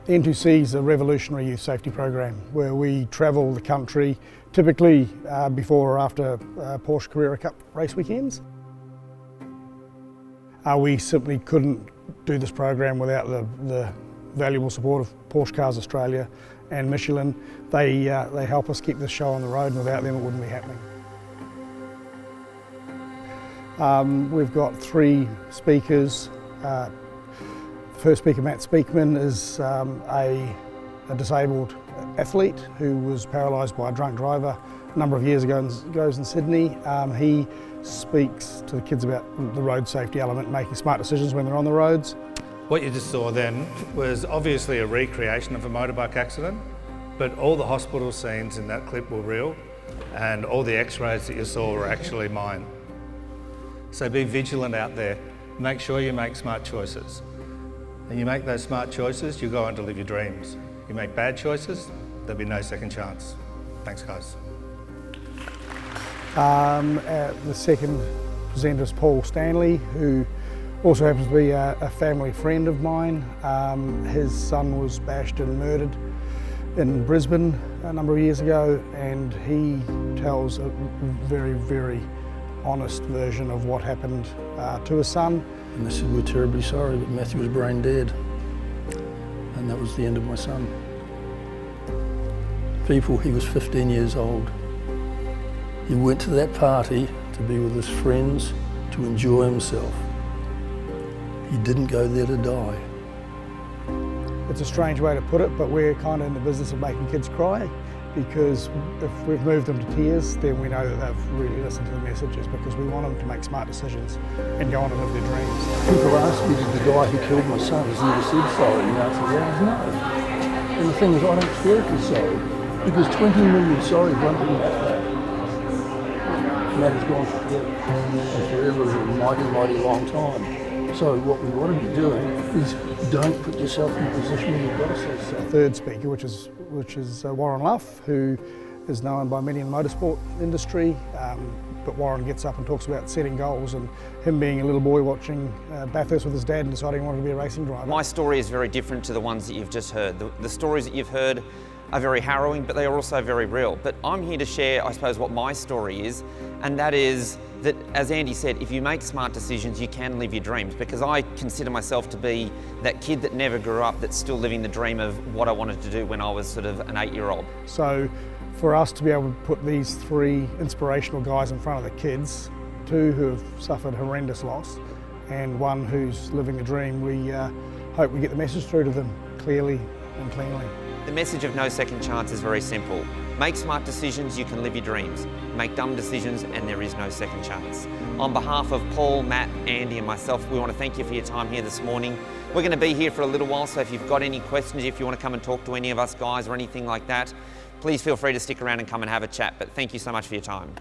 The N2C is a revolutionary youth safety program where we travel the country, typically before or after Porsche Carrera Cup race weekends. We simply couldn't do this program without the valuable support of Porsche Cars Australia and Michelin. They help us keep this show on the road, and without them it wouldn't be happening. We've got 3 speakers. First speaker, Matt Speakman, is a disabled athlete who was paralysed by a drunk driver a number of years ago and goes in Sydney. He speaks to the kids about the road safety element, making smart decisions when they're on the roads. What you just saw then was obviously a recreation of a motorbike accident, but all the hospital scenes in that clip were real, and all the x-rays that you saw were actually mine. So be vigilant out there. Make sure you make smart choices. And you make those smart choices, you go on to live your dreams. You make bad choices, there'll be no second chance. Thanks, guys. The second presenter is Paul Stanley, who also happens to be a family friend of mine. His son was bashed and murdered in Brisbane a number of years ago, and he tells a very, very honest version of what happened to his son. And they said, "We're terribly sorry, but Matthew was brain dead." And that was the end of my son. He was 15 years old. He went to that party to be with his friends, to enjoy himself. He didn't go there to die. It's a strange way to put it, but we're kind of in the business of making kids cry, because if we've moved them to tears, then we know that they've really listened to the messages, because we want them to make smart decisions and go on and live their dreams. People ask me, did the guy who killed my son, has he ever said sorry? And the answer is no. And the thing is, I don't care if he's sorry, because 20 million sorry won't be that. Matt has gone forever, and forever is a mighty, mighty long time. So what we want to be doing is don't put yourself in a position where you've got to say so. The third speaker, which is Warren Luff, who is known by many in the motorsport industry, but Warren gets up and talks about setting goals and him being a little boy watching Bathurst with his dad and deciding he wanted to be a racing driver. My story is very different to the ones that you've just heard. The stories that you've heard are very harrowing, but they are also very real. But I'm here to share, I suppose, what my story is, and that is that, as Andy said, if you make smart decisions, you can live your dreams, because I consider myself to be that kid that never grew up, that's still living the dream of what I wanted to do when I was sort of an 8-year-old. So for us to be able to put these 3 inspirational guys in front of the kids, 2 who have suffered horrendous loss and 1 who's living the dream, we hope we get the message through to them clearly and cleanly. The message of no second chance is very simple. Make smart decisions, you can live your dreams. Make dumb decisions, and there is no second chance. On behalf of Paul, Matt, Andy and myself, we want to thank you for your time here this morning. We're going to be here for a little while, so if you've got any questions, if you want to come and talk to any of us guys or anything like that, please feel free to stick around and come and have a chat. But thank you so much for your time.